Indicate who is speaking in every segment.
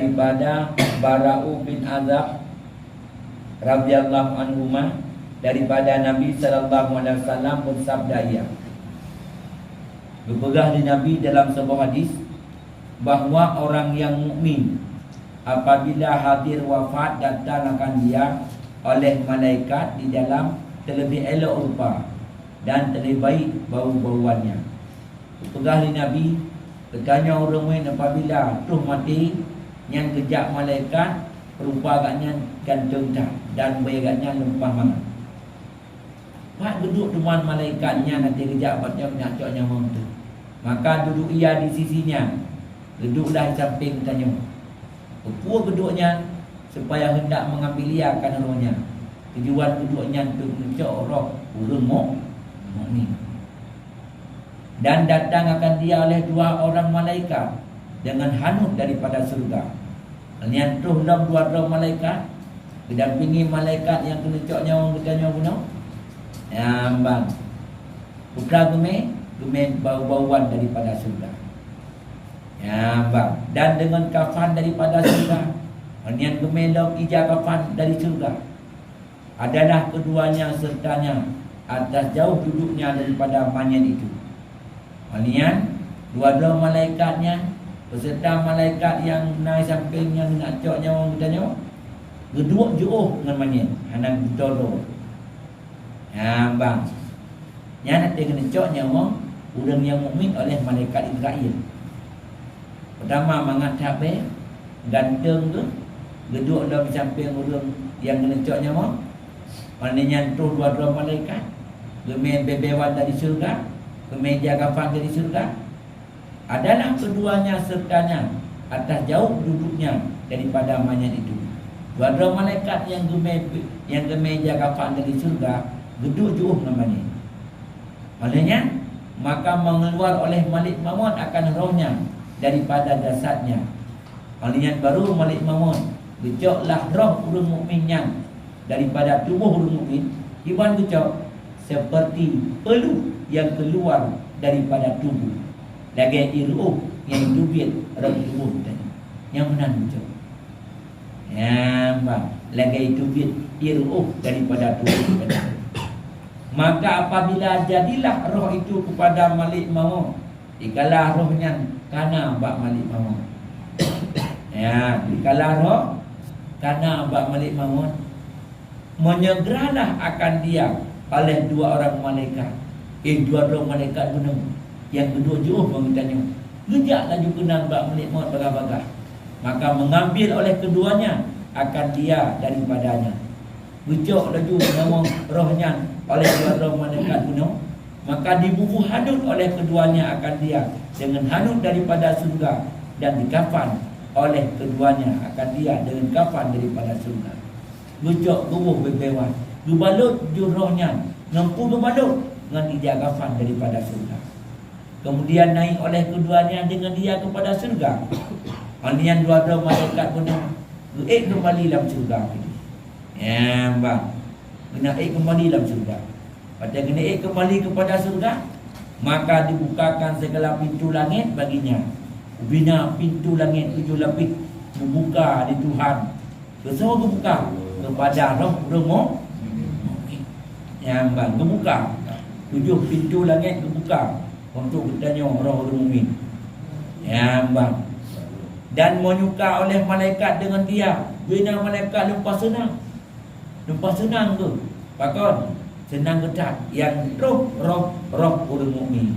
Speaker 1: daripada Bara'u bin Azab radhiyallahu anhuma, daripada Nabi sallallahu alaihi wasallam bersabda ia, berpegang di Nabi dalam sebuah hadis bahawa orang yang mukmin apabila hadir wafat datang akan dia oleh malaikat di dalam terlebih elok rupa dan terlebih baik bau-bauannya. Berpegang di Nabi bertanya orang mukmin apabila tuh mati yang kejap malaikat rupa agaknya gantung tak dan bayagaknya lempah mangan. Pak duduk dengan malaikatnya nanti kejap batnya menyacok nyawa tu. Maka duduk ia di sisinya. Duduklah di samping tanya. Apa duduknya supaya hendak mengambil ia akan rohnya. Tujuan duduknya untuk mencok roh urung mukmin. Dan datang akan dia oleh dua orang malaikat dengan hanut daripada surga. Ini tuh dalam dua orang malaikat didampingi malaikat yang kena cok nyawa kita guna. Ya bang. Putra gemeh bau-bauan daripada surga. Ya bang. Dan dengan kafan daripada surga. Ini gemeh dalam ijaz kafan dari surga. Adalah keduanya sertanya atas jauh duduknya daripada mayat itu. Ini dua-dua malaikatnya beserta malaikat yang naik sampingnya nak cok nyawa kita nyawa. Geduk jauh dengan mayat. Hendak ditolong. Ya bang. Yang nak kena cok nyawa orang yang mukmin oleh malaikat Israel. Pertama mangat cabe ganteng tu geduk dalam samping orang yang kena cok nyawa. Maknanya tu dua-dua malaikat gemeh bebewan dari surga, gemeh jagafan dari surga. Adalah keduanya sertanya atas jauh duduknya daripada mayat itu. Dua-dua malaikat yang gemeh jagafan dari surga geduk jauh namanya. Maknanya maka mengeluar oleh Malik Maut akan rohnya daripada jasadnya. Maknanya baru Malik Maut gecoklah roh orang mukminnya daripada tubuh orang mukmin. Iban gecok seperti pelu yang keluar daripada tubuh. Lagi iruh yang dubit roh tubuh tadi. Yang mana gecok? Ya, bang. Lagi dubit iruh daripada tubuh tadi. Maka apabila jadilah roh itu kepada Malik Maut, dikala rohnya kana bak Malik Maut. Ya, dikala roh kana bak Malik Maut, menyegeralah akan dia oleh dua orang malaikat. Dua orang malaikat gunung yang kedua jauh mengitanya. Gejak laju kenal bak Malik Maut bagah-bagah. Maka mengambil oleh keduanya akan dia daripadanya. Gejak laju menawang rohnya oleh dua orang malaikat gunung. Maka dibubuh hanut oleh keduanya akan dia dengan hanut daripada surga, dan dikafan oleh keduanya akan dia dengan kafan daripada surga. Gejak tubuh bebewan dibalut rohnya nampu dibalut dengan ijaz kafan daripada surga. Kemudian naik oleh keduanya dengan dia kepada surga. Anian dua-dua malaikat gunung kembali dalam surga. Ya bang. Kena kembali dalam surga. Pada kena kembali kepada surga, maka dibukakan segala pintu langit baginya. Bina pintu langit 7 lapis membuka di Tuhan. Semua dibuka kepada roh mukmin. Yang bang, membuka 7 pintu langit dibuka untuk bertanya roh mukmin. Yang bang. Dan menyuka oleh malaikat dengan dia. Bina malaikat lupa senang. Lupa senang tu. Pakon senang ketat yang roh orang mukmin.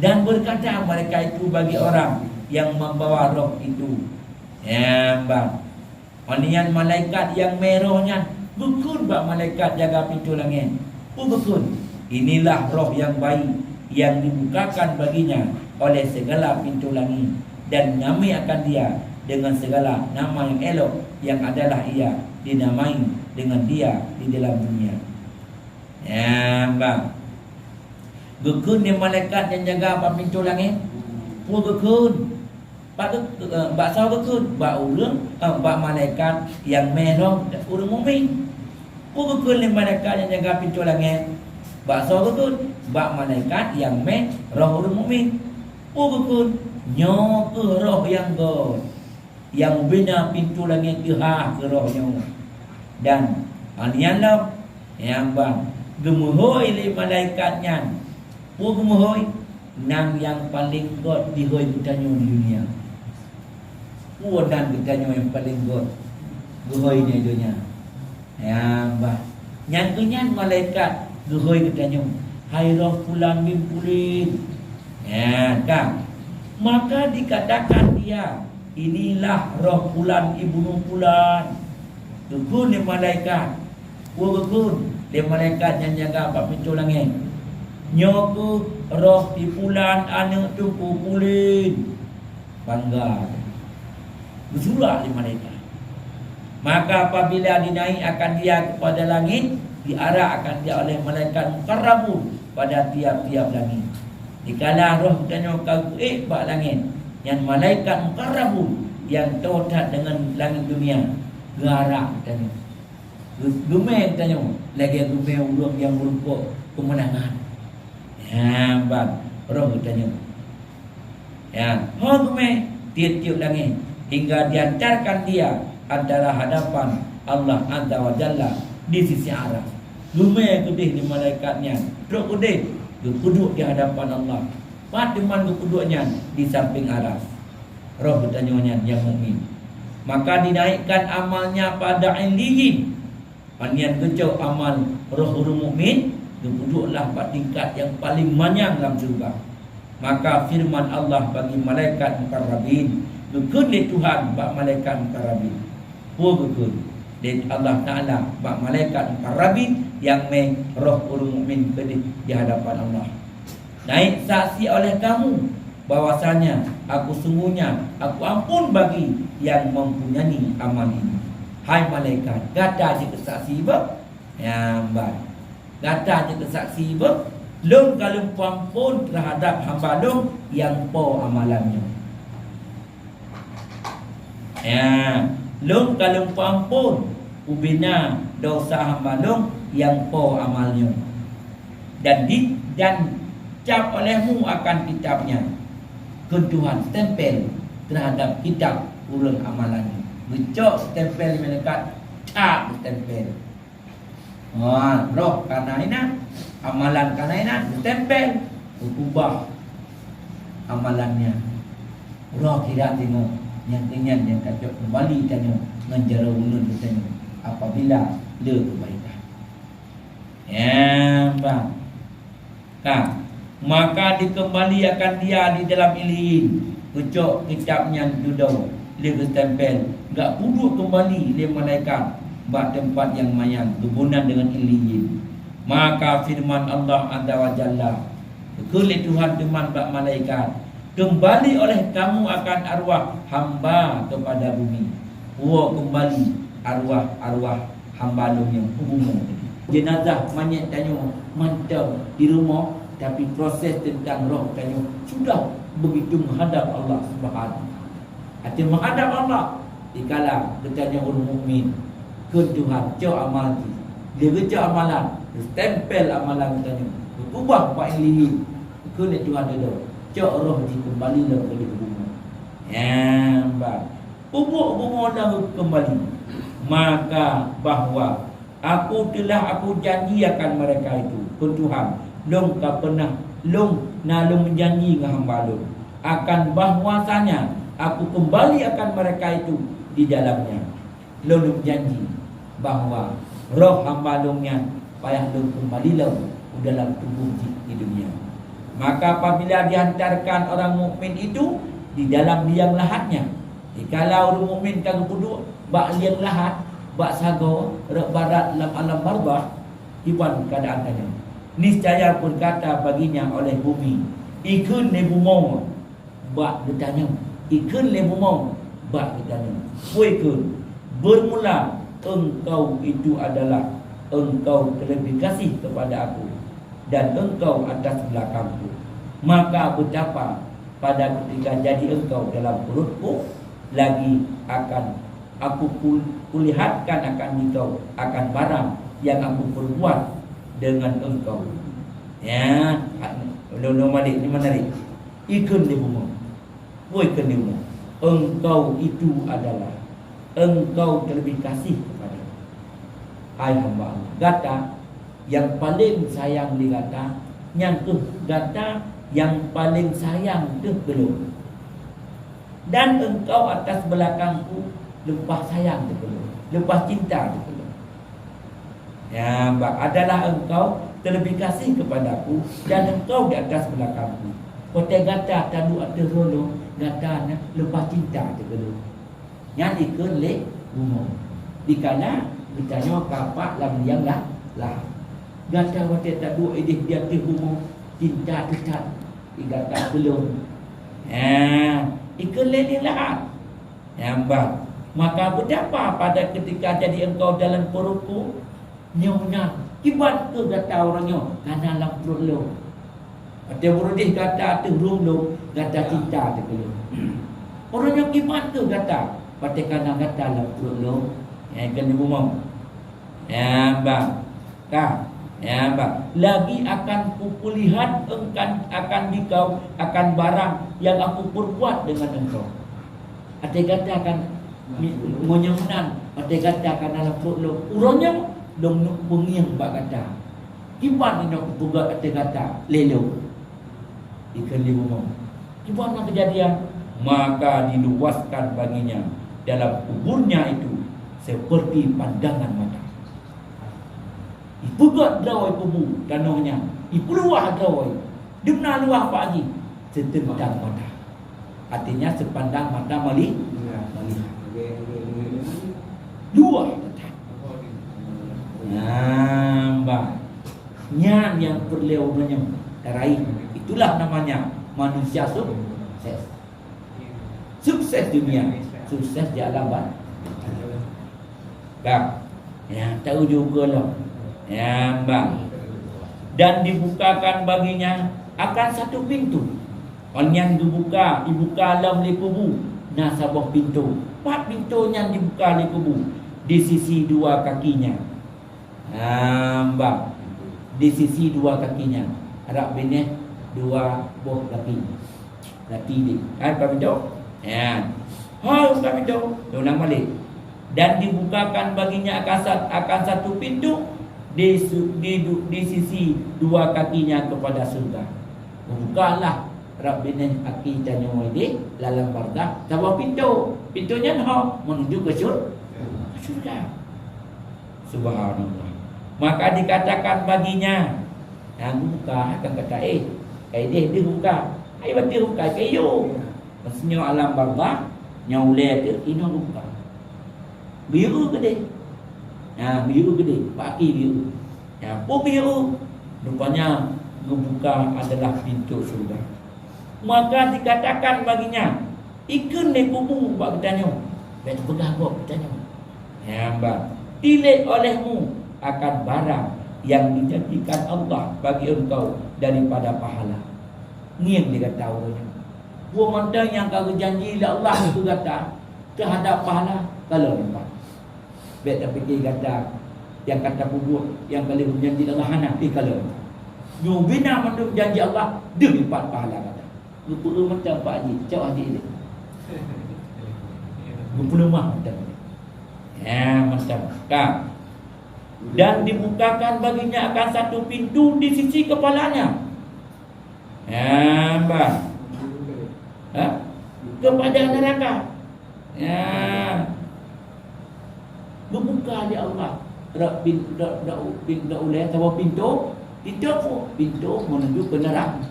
Speaker 1: Dan berkata mereka itu bagi orang yang membawa roh itu. Ya bang. Anian malaikat yang merahnya bekun bak malaikat jaga pintu langit. Bekun. Inilah roh yang baik yang dibukakan baginya oleh segala pintu langit, dan namai akan dia dengan segala nama yang elok yang adalah ia dinamai dengan dia di dalam dunia. Ya bang. Gekun ni malaikat yang jaga apa pintu langit. Pu gekun. Bak saw gekun. Bak urang, bak malaikat yang merah urang mukmin. Pu gekun ni malaikat yang jaga pintu langit. Bak saw gekun. Bak malaikat yang merah urang mukmin. Pu gekun. Nyo ke roh yang god. yang bina pintu langit ke rohnya. Dan anianlah yang bang gemuhoi le malaikatnya. Pu gemuhoi nang yang paling god dihoi bertanya di dunia. Pu dan bertanya yang paling god gehoi di dunia. Yang bang yang kenyan malaikat gehoi bertanya, hai roh fulan bin pulin. Ya kan? Maka dikatakan dia, inilah roh fulan ibnu fulan. Dukun ni malaikat. Dukun dia malaikat yang jaga apa pintu langit. Nyoku roh di fulan anak tu pulin. Bangga. Bersurat di malaikat. Maka apabila dinaikkan dia kepada langit, diarahkan dia oleh malaikat mukarrabun pada tiap-tiap langit. Dikala roh tanya kau bak langit, yang malaikat mukarrabun yang terhad dengan langit dunia gerak tanya. Gemeng tanya, lagi gemeng ulung yang berupa kemenangan. Ya, bang, roh tanya. Ya, gemeng tiap-tiap langit hingga diantarkan dia adalah hadapan Allah Azza wa Jalla di sisi arah. Gemeng kedih di malaikatnya, roh kedih duduk di hadapan Allah. Patiman duduknya di samping aras. Roh bertanya yang mukmin. Maka dinaikkan amalnya pada illiyin. Panian kecau amal roh orang mukmin duduklah pada tingkat yang paling manyang dalam surga. Maka firman Allah bagi malaikat mukarrabin, dukun di Tuhan bak malaikat mukarrabin. Dukun di Allah Taala bak malaikat mukarrabin yang roh orang mukmin di hadapan Allah. Naik saksi oleh kamu bahwasanya aku sungguhnya aku ampun bagi yang mempunyai amal ini. Hai malaikat, kata je kesaksi ber. Ya, baik. Kata je kesaksi ber. Long kalau ampun terhadap hamba long yang po amalannya. Ya, long kalau ampun ubina dosa hamba long yang po amalnya. Dan cap olehmu akan kitabnya. Tuhan stempel terhadap kitab ulang amalannya. Becok stempel malaikat, cap stempel. Roh kanaina, amalan kanaina stempel, ubah amalannya. Roh kira tengok yang kenyan yang kacau kembali tanya menjara ulun tanya apabila le kebaikan. Ya, bang. Kan, maka dikembalikan dia di dalam ilin. Becok kitabnya duduk le stempel. Enggak duduk kembali le malaikat bak tempat yang mayang kebunan dengan ilin. Maka firman Allah Azza wa Jalla, kekali Tuhan teman bak malaikat, kembali oleh kamu akan arwah hamba kepada bumi. Kembali arwah hamba lu yang umum. Jenazah mayat tanya mantap di rumah, tapi proses tentang roh tanya sudah begitu menghadap Allah Subhanahu. Hati menghadap Allah dikala bertanya orang mukmin ke Tuhan, cak amal dia kerja amalan, stempel amalan tanya ubah pak ini ke Tuhan dia cak roh dikembali ke bumi. Ya, bang. Pupuk dah kembali. Maka bahwa aku janji akan mereka itu ke Tuhan. Long tak pernah long menjanji dengan hamba long akan bahwasanya aku kembali akan mereka itu di dalamnya. Long menjanji bahawa roh hamba longnya payah long kembali long dalam tubuh di dunia. Maka apabila dihantarkan orang mukmin itu di dalam liang lahatnya, kalau orang mukmin kagak duduk bak liang lahat, bak sago, rek barat dalam alam barzakh, iban keadaan tanya. Niscaya berkata baginya oleh bumi, ikun le bumong bak bertanya, ikun le bumong bak bertanya. Puikun bermula engkau itu adalah engkau terlebih kasih kepada aku dan engkau atas belakangku. Maka betapa pada ketika jadi engkau dalam perutku, lagi akan aku kulihatkan akan engkau akan barang yang aku perbuat dengan engkau. Ya, lo malik ni menarik. Ikun di bumi. Boy ikun di bumi. engkau itu adalah engkau terlebih kasih kepada hai hamba Allah. Kata yang paling sayang dikata yang tu kata yang paling sayang tu belum. Dan engkau atas belakangku lepas sayang tu belum, lepas cinta tu belum. Ya, adalah engkau terlebih kasih kepadaku dan engkau di atas belakangku. Kote gata tadu atas rolo gata lepas cinta tu belum. Yang dikelek umum. Dikala ditanya kapak lam yang lah. Gata kote tadu edih dia tu umum cinta tetap. Gata belum. Ya, ikelek dia lah. Yang maka berapa pada ketika jadi engkau dalam perutku nyonya kibat ke kata orangnya karena dalam perut lo. Ada berdih kata terung lo kata cinta tu lo. Orangnya kibat ke kata pada karena kata dalam perut lo yang kena ngomong. Ya bang. Ya bang. Lagi akan kulihat akan dikau akan barang yang aku perbuat dengan engkau. Ada kata akan menyemenan, ada kata akan dalam perut lo. Orangnya dong nuk pengiang bak kata. Kiban nak buka kata lelo. Ikan limau. Kiban nak kejadian maka diluaskan baginya dalam kuburnya itu seperti pandangan mata. Ipugat drawai kubu danaunya. Ipuluah drawai. Dimana luah pagi setentang mata. Artinya sepandang mata melihat. Luah. Nambah nya yang perleonnya raih itulah namanya manusia sukses dunia, sukses di alam bang. Ya tahu juga loh. Ya bang. Dan dibukakan baginya akan satu pintu. Orang yang dibuka alam li kubu. Nah sabah pintu. 4 pintu yang dibuka li kubu di sisi 2 kakinya. Bang, di sisi 2 kakinya harap benih 2 buah kaki ni apa pintu ya kami tahu ulang balik. Dan dibukakan baginya akan satu pintu di sisi 2 kakinya kepada surga. Bukalah harap benih kaki tanya wadi dalam bardah sebuah pintunya menuju ke surga. Subhanallah. Maka dikatakan baginya yang buka akan kata dia buka dia buka kayu maksudnya alam bawah nyauleh tu ini buka biru gede biru gede paki biru biru rupanya membuka adalah pintu surga. Maka dikatakan baginya ikan di kubu buat bertanya betul pegang buat bertanya tilik olehmu akan barang yang dijadikan Allah bagi engkau daripada pahala. Ni yang dia kata orangnya. Buat mata yang kau janji Allah itu kata terhadap pahala kalau nampak. Baik tak fikir kata yang kata kubur yang kali berjanji Allah hana kalau. You bina menurut janji Allah dia lipat pahala kata. Lupa macam Pak Haji, cak Haji ni. Berpulumah macam ni. Macam kan. Dan dibukakan baginya akan satu pintu di sisi kepalanya. Kepada neraka. Berbuka oleh Allah. Pintu menuju ke neraka.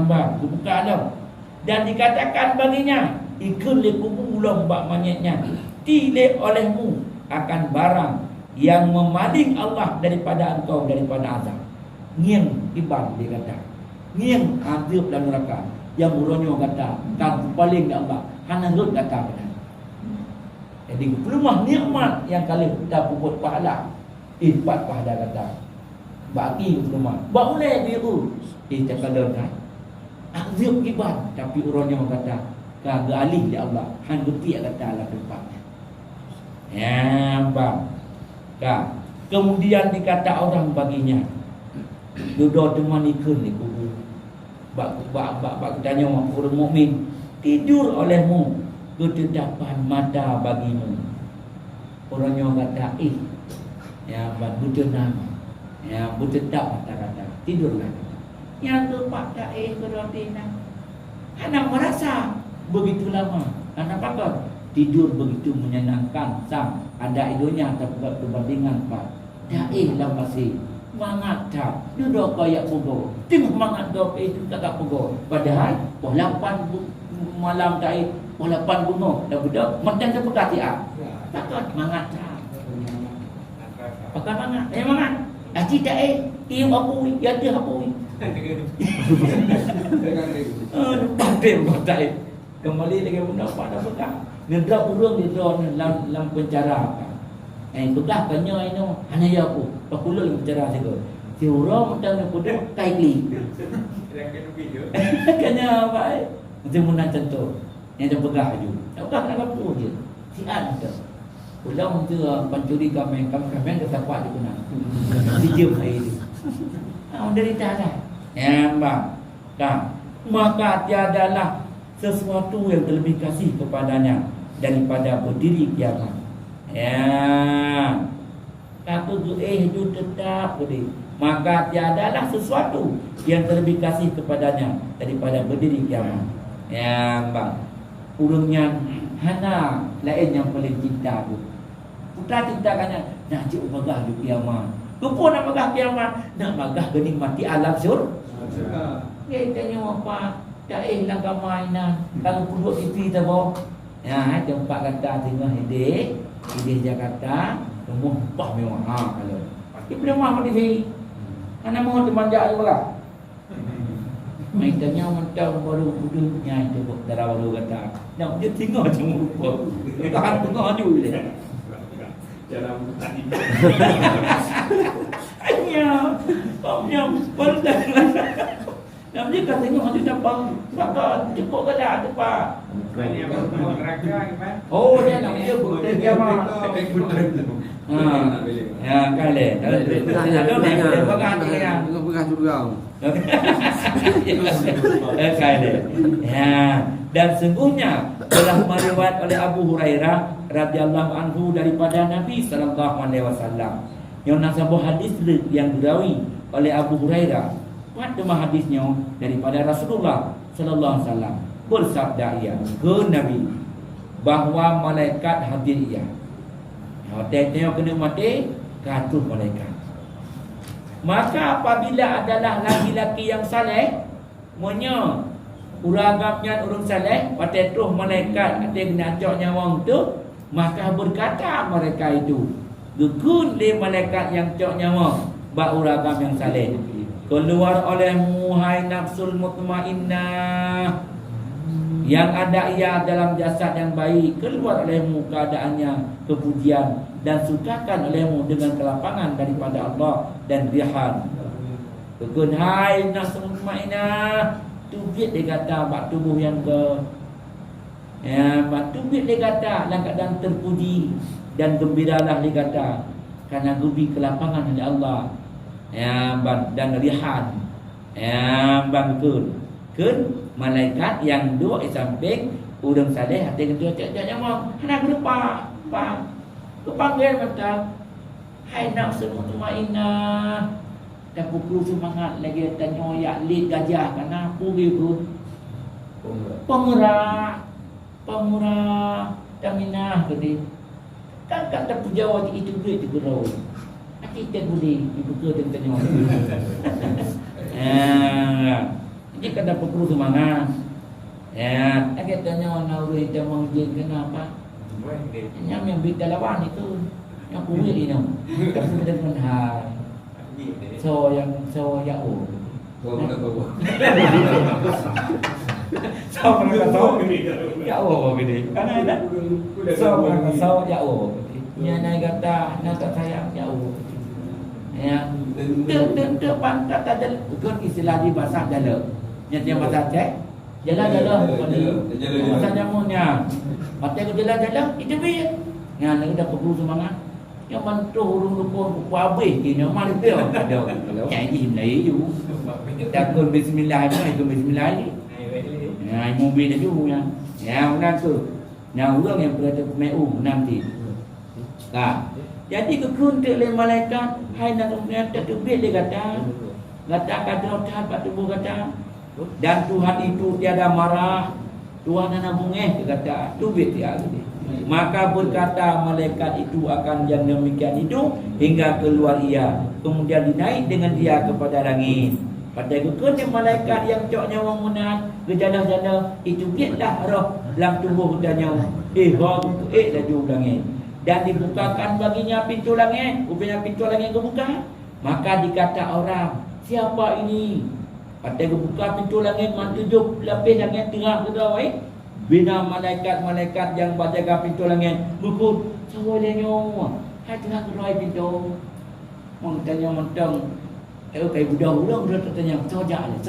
Speaker 1: Berbuka Allah. Dan dikatakan baginya ikut lekumu ulang bak manyetnya tilek olehmu akan barang yang memaling Allah daripada engkau daripada azab. Ngiang iban dia kata. Ngiang azab dan neraka. Yang muronyo kata kamu paling dak Allah. Hana lut kata benar. Jadi pelumah nikmat yang kali kita buat pahala. Ibat pahala kata. Bagi pelumah. Boleh biru. Kita kalau kan. Azab iban tapi uronyo kata kagak alih dia Allah. Han beti kata Allah tempatnya. Bang. Kemudian dikata orang baginya duduk teman ikan di kubur. bak tanya orang mukmin, tidur olehmu kededapan mata bagimu. Orangnya kata ya butuh nama, ya butuh tak kata-kata tidurlah. Yang tu pak tak kerotina. Anak merasa begitu lama, anak pakar tidur begitu menyenangkan sang ada idonya terbuat perbandingan pak. Dah lah masih mangat tak duduk kayak pugo. Tengok mangat dok itu tak pugo. Padahal walapan malam tak walapan bunga dah budak macam tu berkati takut mangat tak. Pakai mangat, mangat. Aci tak tiup apa ya dia apa Pandai pandai. Kembali lagi benda pada pegang. Nedra urang di dalam penjara. Belah kanya ini hanya ya aku. Pakulul penjara juga. Si urang macam ni pun kai kli. Kanya apa macam mana contoh. Yang dia pegang je. Tak pegang nak apa je. Si an tu. Ulang tu pencuri kami dia tak kuat dia kena. Dia hari ni. Menderita dah. Ya bang. Dah. Maka tiadalah sesuatu yang terlebih kasih kepadanya daripada berdiri kiamat. Ya. Kata tu tu tetap berdiri. Maka tiadalah sesuatu yang terlebih kasih kepadanya daripada berdiri kiamat. Ya bang. Urungnya hana lain yang paling cinta tu. Putra cintakannya nak cik megah di kiamat. Lupa nak megah kiamat, nak megah kenikmati alam surga. Tanya apa? Tak lah gamainan. Kalau puduk TV tu boh. Ya, tempat kata tengah ide Jakarta, rumah bah mewah kalau. Ibu rumah TV. Mana mau temanjak juga. Main tanya mentang baru puduknya itu darah baru kata. Nak dia tinggal cuma rupa. Tahan tengah aju dia. Jalan tadi. Hanya baru dah. Yang dia kata tengok ada dapat maka cukup ke dah tempat. Ini yang neraka kan. Oh dia nak dia betul dia mah. Ya kale. Ada pegang dia. Pegang surga. Kale. Ya dan sungguhnya telah meriwayat oleh Abu Hurairah radhiyallahu anhu daripada Nabi sallallahu alaihi wasallam. Yang nasabah hadis yang dirawi oleh Abu Hurairah. Pada hadisnya daripada Rasulullah sallallahu alaihi wasallam bersabda ia ke Nabi bahawa malaikat hadir ia. Tengok kena mati katul malaikat. Maka apabila adalah laki-laki yang saleh monya uragamnya urang saleh pada terus malaikat ada kena acak nyawa tu maka berkata mereka itu gekun le malaikat yang cak nyawa ba uragam yang saleh. Keluar olehmu hai nafsul mutmainnah yang ada ia dalam jasad yang baik. Keluar olehmu keadaannya kepujian dan sukakan olehmu dengan kelapangan daripada Allah dan rihan. Kegun hai nafsul mutmainnah tubit dia kata bak tubuh yang ke ya bak tubit dia kata dalam keadaan terpuji dan gembiralah dia kata kerana gubi kelapangan oleh Allah. Ya dan rihan. Ya kun malaikat yang duduk di samping urang saleh hati ketua cak nyawa hendak lupa kepanggil kata hai nafsu mutmainnah dah pukul semangat lagi tanya ya lid gajah kana pugi pun pemurah taminah gede kan kata pujawa itu duit di gurau kita budi dibuka tengah. Jadi kada perlu semangat. Ya, agak tanya nawi dia mengjin kenapa? Yang berita lawan itu yang kuih ini. Kasi dengan hai. So ya oh. So ya oh gini. Karena ada so ya oh. Nya naik kata nak tak sayang ya oh. Ya, depan kata jalan, bukan istilah di bahasa jalan. Yang bahasa cek, jalan. Bahasa jamunya, pakai jalan itu biar. Yang nak dah perlu semangat. Yang mantu urung lupa habis kini mana dia ada. Janji ni ju. Takut bismillah itu bismillah ni. Ya, mobil dia juga yang. Ya, unan tu. Yang orang yang berada meu nanti. Nah, jadi kekuntuk oleh malaikat, hai nak mengatak tubik dia kata. Katakan Tuhan pada tubuh kata. Dan Tuhan itu tiada marah. Tuhan nak mengeh dia kata, tubik dia. Maka berkata malaikat itu akan yang demikian itu hingga keluar ia. Kemudian dinaik dengan dia kepada langit. Pada kekuntuk malaikat yang cok nyawa munah gejala-jala itu biarlah roh dalam tubuh katanya. Laju langit. Dan dibukakan baginya pintu langit. Rupanya pintu langit kebuka. Maka dikata orang, siapa ini? Pada kebuka pintu langit, tujuh lapis langit tengah ke bawah. Bina malaikat-malaikat yang berjaga pintu langit berkut, sawalnya hai tengah keluar pintu. Mengtanya mentang kayak budak-budak dia tanya, sojak le.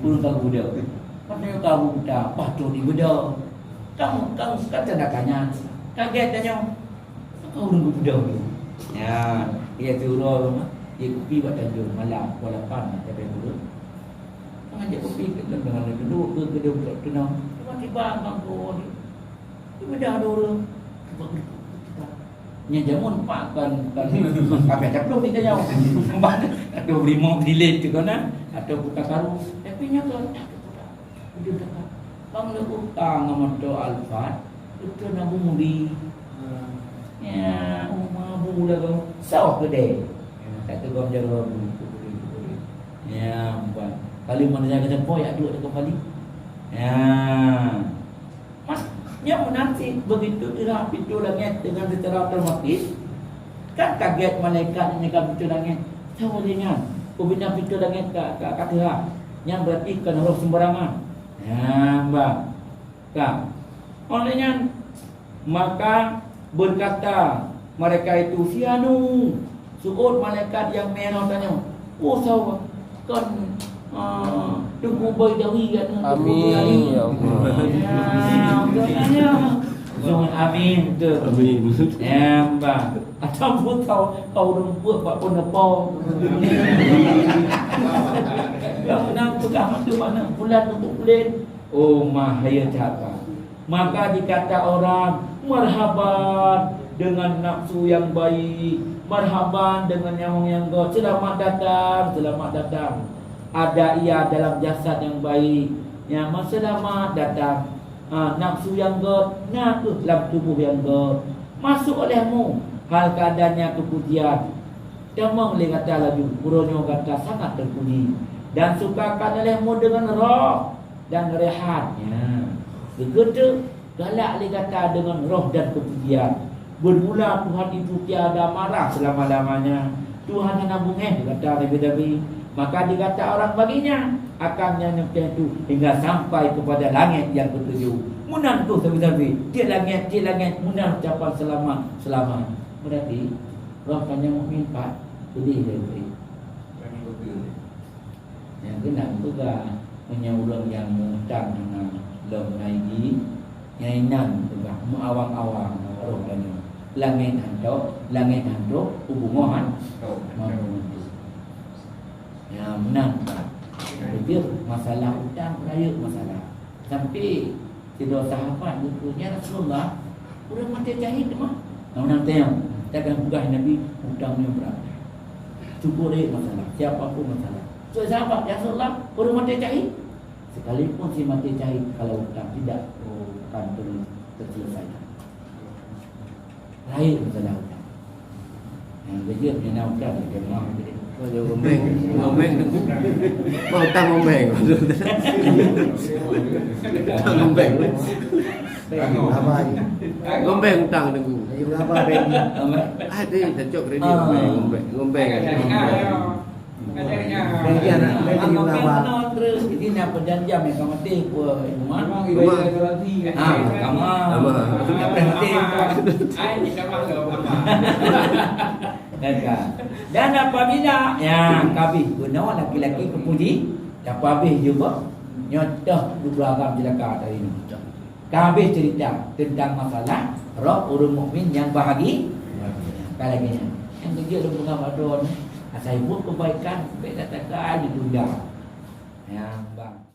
Speaker 1: Urang kau budak. Patutnya kau budak, patut di budak. Kamu kata nak tanya. Kaget tanya. Kau urang budak tu. Ya, dia turun dia kopi buat tanjung malam pukul 8 sampai dulu. Ngajak kopi ke dengan duduk ke gedung tenang. Tiba-tiba bangku ni. Tiba-tiba ada orang. Nya jamun pak kan apa caplok kita jauh. Ada berimau delay tu kan atau buka karu. Tapi nya kan tak ada. Bang lu utang ngamoto alfat itu nabu mudi. Ya, mabu dah kau. Sawah gede. Kata kau jaga bulu. Ya, buat. Kali mana jaga tempoh ya duduk dekat kali. Ya. Mas, yang menanti begitu terang pintu langit dengan secara otomatis. Kan kaget malaikat yang pintu langit. Tahu dengan ubina pintu langit kata yang berarti kan roh sembarangan. Ya, mbak. Kak. Olehnya maka berkata mereka itu sianu suut malaikat yang merah tanya, oh sawa kan tunggu berdawi kan.
Speaker 2: Amin ya
Speaker 1: Allah. Jangan amin tu.
Speaker 2: Amin.
Speaker 1: Ya mbak. Atau pun kau rumput buat pun apa. Yang nak pegang tu mana bulan untuk bulan. Oh mahaya cakap. Maka dikata orang marhaban dengan nafsu yang baik, marhaban dengan yang go, selamat datang, selamat datang. Ada ia dalam jasad yang baik, yang selamat datang. Nafsu yang go, ngaku dalam tubuh yang go, masuk olehmu hal keadaannya kepujian. Demang le kata lagi, buronyo kata sangat terpuji dan sukakan olehmu dengan roh dan rehatnya. Begitu galak le kata dengan roh dan kepujian. Bermula Tuhan itu tiada marah selama-lamanya. Tuhan yang nabungeh kata Nabi. Maka dikata orang baginya akan nyampe itu hingga sampai kepada langit yang ketujuh. Munan tu Nabi. Dia langit munan ucapan selamat. Berarti roh kanya mukmin pak pilih dari. Yang kena juga menyaulang yang mutang dengan lom naiki nyainan juga muawang-awang roh kanya. Langit hantu hubungan ya menang berpikir masalah hutang raya masalah sampai tiada sahabat bertanya Rasulullah orang mati jahit mah menang tayang takkan bugah Nabi hutangnya berapa cukup dia masalah siapa pun masalah so sahabat ya Rasulullah orang mati jahit sekalipun si mati jahit kalau hutang tidak akan terselesaikan lain masalah hutang. Yang kerja punya hutang dia mahu dia.
Speaker 2: Kau gombeng. Mau hutang gombeng. Gombeng. Gombeng hutang tunggu.
Speaker 3: Yung apa bagi?
Speaker 2: Ada cocok kredit gombeng.
Speaker 3: Bagi anak bagi yung apa?
Speaker 1: Terus ini apa janjam yang kamu mati ku rumah. Kamu. Apa mati? Ini kamu dan apabila ya kabih guna laki-laki kepuji apabila juga nyotoh dua agam jelaka dari ini. Kabih cerita tentang masalah roh orang mukmin yang bahagia. Kalanya yang kerja dalam Ramadan, saya buat kebaikan, baik katakan di dunia. Yang bang.